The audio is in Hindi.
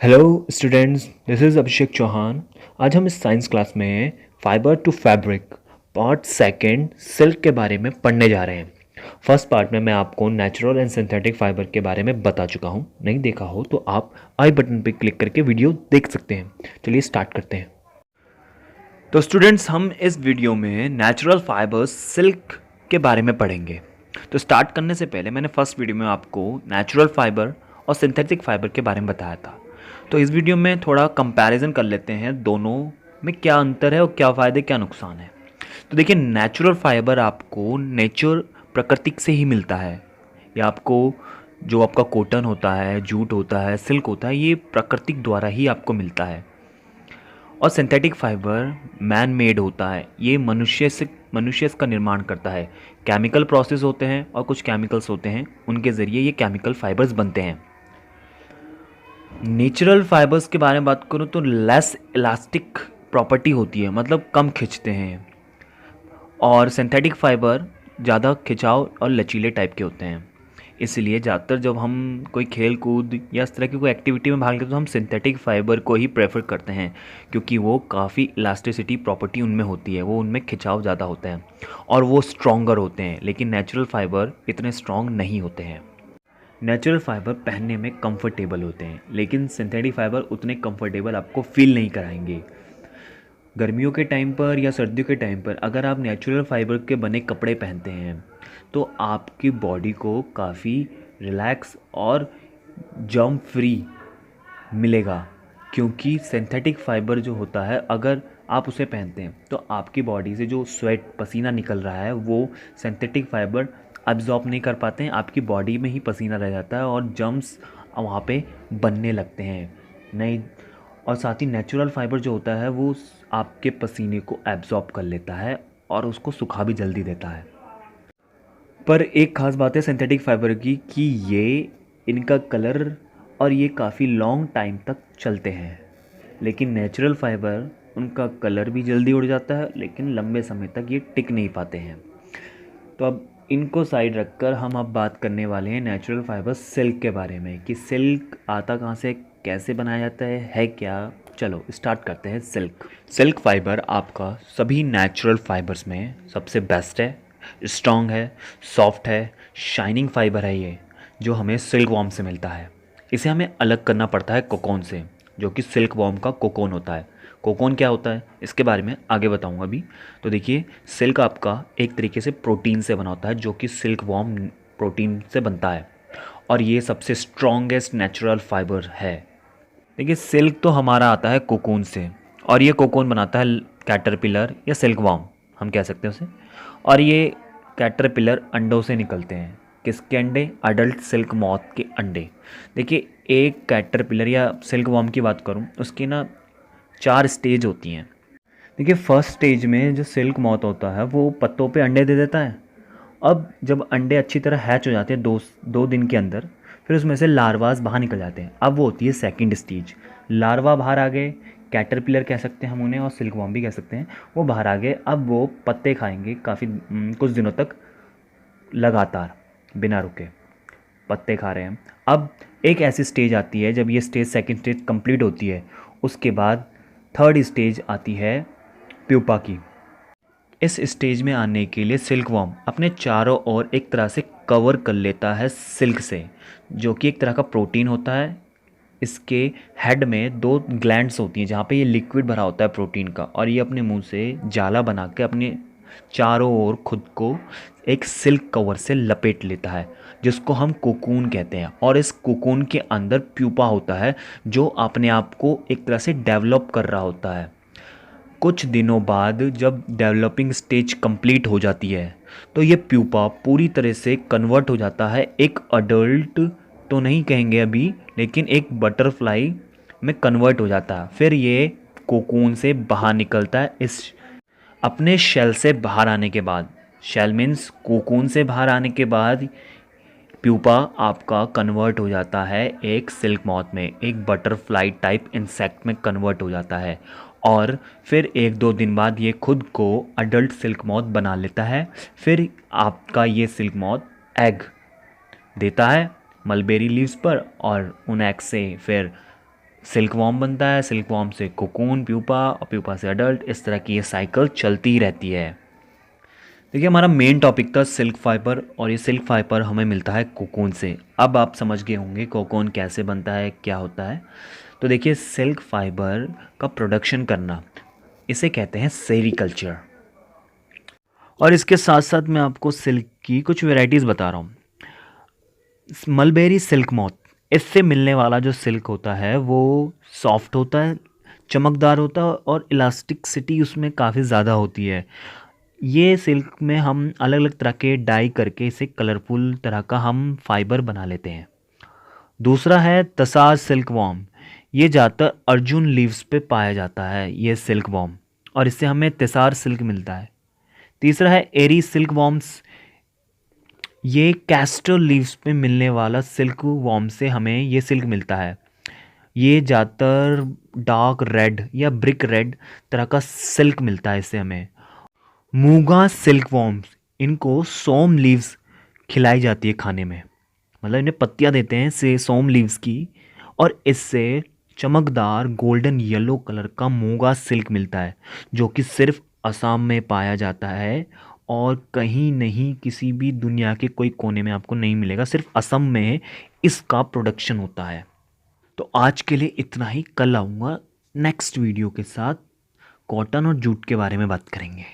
Hello students, this is Abhishek Chauhan. आज हम इस साइंस क्लास में fibre to fabric part second silk के बारे में पढ़ने जा रहे हैं। फर्स्ट पार्ट में मैं आपको नेचुरल एंड सिंथेटिक फाइबर के बारे में बता चुका हूँ। नहीं देखा हो तो आप आई बटन पर क्लिक करके वीडियो देख सकते हैं। चलिए स्टार्ट करते हैं। तो स्टूडेंट्स, हम इस वीडियो में नेचुरल फाइबर्स सिल्क के बारे में पढ़ेंगे। तो स्टार्ट करने से पहले मैंने फर्स्ट वीडियो में आपको नेचुरल फाइबर और सिंथेटिक फाइबर के बारे में बताया था। तो इस वीडियो में थोड़ा कंपैरिजन कर लेते हैं, दोनों में क्या अंतर है और क्या फ़ायदे क्या नुकसान है। तो देखिए, नेचुरल फाइबर आपको नेचर प्रकृति से ही मिलता है। ये आपको जो आपका कॉटन होता है, जूट होता है, सिल्क होता है, ये प्राकृतिक द्वारा ही आपको मिलता है। और सिंथेटिक फाइबर मैन मेड होता है, ये मनुष्य इसका निर्माण करता है। केमिकल प्रोसेस होते हैं और कुछ केमिकल्स होते हैं, उनके ज़रिए ये केमिकल फाइबर्स बनते हैं। नेचुरल फाइबर्स के बारे में बात करूँ तो लेस इलास्टिक प्रॉपर्टी होती है, मतलब कम खिंचते हैं। और सिंथेटिक फाइबर ज़्यादा खिंचाव और लचीले टाइप के होते हैं। इसलिए ज़्यादातर जब हम कोई खेल कूद या इस तरह की कोई एक्टिविटी में भाग लेते हैं तो हम सिंथेटिक फाइबर को ही प्रेफर करते हैं, क्योंकि वो काफ़ी इलास्टिसिटी प्रॉपर्टी उनमें होती है, वो उनमें खिंचाव ज़्यादा होता है और वो स्ट्रॉन्गर होते हैं। लेकिन नेचुरल फाइबर इतने स्ट्रॉन्ग नहीं होते हैं। नेचुरल फाइबर पहनने में कंफर्टेबल होते हैं, लेकिन सिंथेटिक फाइबर उतने कंफर्टेबल आपको फील नहीं कराएंगे। गर्मियों के टाइम पर या सर्दियों के टाइम पर अगर आप नेचुरल फाइबर के बने कपड़े पहनते हैं तो आपकी बॉडी को काफ़ी रिलैक्स और जर्म फ्री मिलेगा, क्योंकि सिंथेटिक फाइबर जो होता है अगर आप उसे पहनते हैं तो आपकी बॉडी से जो स्वेट पसीना निकल रहा है वो सिंथेटिक फाइबर अब्जॉर्ब नहीं कर पाते हैं, आपकी बॉडी में ही पसीना रह जाता है और जर्म्स वहाँ पे बनने लगते हैं। नहीं, और साथ ही नेचुरल फाइबर जो होता है वो आपके पसीने को एब्जॉर्ब कर लेता है और उसको सुखा भी जल्दी देता है। पर एक ख़ास बात है सिंथेटिक फाइबर की कि ये इनका कलर और ये काफ़ी लॉन्ग टाइम तक चलते हैं। लेकिन नेचुरल फाइबर उनका कलर भी जल्दी उड़ जाता है, लेकिन लंबे समय तक ये टिक नहीं पाते हैं। तो अब इनको साइड रखकर हम अब बात करने वाले हैं नेचुरल फाइबर सिल्क के बारे में, कि सिल्क आता कहाँ से, कैसे बनाया जाता है क्या। चलो स्टार्ट करते हैं। सिल्क फाइबर आपका सभी नेचुरल फाइबर्स में सबसे बेस्ट है, स्ट्रॉन्ग है, सॉफ्ट है, शाइनिंग फाइबर है ये, जो हमें सिल्क वॉर्म से मिलता है। इसे हमें अलग करना पड़ता है कोकोन से, जो कि सिल्क वॉर्म का कोकोन होता है। कोकोन क्या होता है इसके बारे में आगे बताऊंगा अभी। तो देखिए, सिल्क आपका एक तरीके से प्रोटीन से बना होता है, जो कि सिल्क वॉर्म प्रोटीन से बनता है और ये सबसे स्ट्रॉन्गेस्ट नेचुरल फाइबर है। देखिए, सिल्क तो हमारा आता है कोकोन से और ये कोकोन बनाता है कैटरपिलर या सिल्क वॉर्म, हम कह सकते हैं उसे। और ये कैटरपिलर अंडों से निकलते हैं। किसके अंडे? अडल्ट सिल्क मॉथ के अंडे। देखिए, एक कैटरपिलर या सिल्क वॉर्म की बात करूं, उसकी ना 4 स्टेज होती हैं। देखिए, फर्स्ट स्टेज में जो सिल्क मॉथ होता है वो पत्तों पे अंडे दे देता है। अब जब अंडे अच्छी तरह हैच हो जाते हैं 2 दिन के अंदर, फिर उसमें से लार्वास बाहर निकल जाते हैं। अब वो होती है सेकंड स्टेज। लार्वा बाहर आ गए, कैटरपिलर कह सकते हैं हम उन्हें और सिल्क वॉर्म भी कह सकते हैं, वो बाहर आ गए। अब वो पत्ते खाएंगे काफ़ी कुछ दिनों तक लगातार बिना रुके पत्ते खा रहे हैं। अब एक ऐसी स्टेज आती है, जब ये स्टेज सेकंड स्टेज कंप्लीट होती है, उसके बाद थर्ड स्टेज आती है प्यूपा की। इस स्टेज में आने के लिए सिल्क वॉर्म अपने चारों ओर एक तरह से कवर कर लेता है सिल्क से, जो कि एक तरह का प्रोटीन होता है। इसके हेड में 2 ग्लैंड्स होती हैं जहाँ पे ये लिक्विड भरा होता है प्रोटीन का, और ये अपने मुंह से जाला बना के अपने चारों ओर खुद को एक सिल्क कवर से लपेट लेता है, जिसको हम कोकून कहते हैं। और इस कोकून के अंदर प्यूपा होता है, जो अपने आप को एक तरह से डेवलप कर रहा होता है। कुछ दिनों बाद जब डेवलपिंग स्टेज कंप्लीट हो जाती है तो ये प्यूपा पूरी तरह से कन्वर्ट हो जाता है, एक अडल्ट तो नहीं कहेंगे अभी, लेकिन एक बटरफ्लाई में कन्वर्ट हो जाता है। फिर ये कोकून से बाहर निकलता है। इस अपने शेल से बाहर आने के बाद, शेल मीन्स कोकून से बाहर आने के बाद, प्यूपा आपका कन्वर्ट हो जाता है एक सिल्क मॉथ में, एक बटरफ्लाई टाइप इंसेक्ट में कन्वर्ट हो जाता है। और फिर 1-2 दिन बाद ये खुद को अडल्ट सिल्क मॉथ बना लेता है। फिर आपका ये सिल्क मॉथ एग देता है मलबेरी लीव्स पर, और उन एग से फिर सिल्क वॉर्म बनता है, सिल्क वॉर्म से कोकून, प्यूपा और प्यूपा से अडल्ट, इस तरह की ये साइकिल चलती ही रहती है। देखिए हमारा मेन टॉपिक था सिल्क फाइबर, और ये सिल्क फाइबर हमें मिलता है कोकून से। अब आप समझ गए होंगे कोकून कैसे बनता है, क्या होता है। तो देखिए सिल्क फाइबर का प्रोडक्शन करना, इसे कहते हैं सेरीकल्चर। और इसके साथ साथ मैं आपको सिल्क की कुछ वेराइटीज़ बता रहा हूँ। मलबेरी सिल्क मॉथ, इससे मिलने वाला जो सिल्क होता है वो सॉफ्ट होता है, चमकदार होता है और इलास्टिकसिटी उसमें काफ़ी ज़्यादा होती है। ये सिल्क में हम अलग अलग तरह के डाई करके इसे कलरफुल तरह का हम फाइबर बना लेते हैं। दूसरा है तसार सिल्क वॉर्म, ये ज़्यादातर अर्जुन लीव्स पे पाया जाता है ये सिल्क वॉर्म, और इससे हमें तसार सिल्क मिलता है। तीसरा है एरी सिल्क वॉर्म्स, ये कैस्टर लीव्स पे मिलने वाला सिल्क वॉर्म से हमें ये सिल्क मिलता है। ये ज़्यादातर डार्क रेड या ब्रिक रेड तरह का सिल्क मिलता है इससे हमें। मूंगा सिल्क वॉर्म्स, इनको सोम लीव्स खिलाई जाती है खाने में, मतलब इन्हें पत्तियां देते हैं से सोम लीव्स की, और इससे चमकदार गोल्डन येलो कलर का मूंगा सिल्क मिलता है, जो कि सिर्फ असम में पाया जाता है और कहीं नहीं किसी भी दुनिया के कोई कोने में आपको नहीं मिलेगा, सिर्फ असम में इसका प्रोडक्शन होता है। तो आज के लिए इतना ही, कल आऊँगा नेक्स्ट वीडियो के साथ, कॉटन और जूट के बारे में बात करेंगे।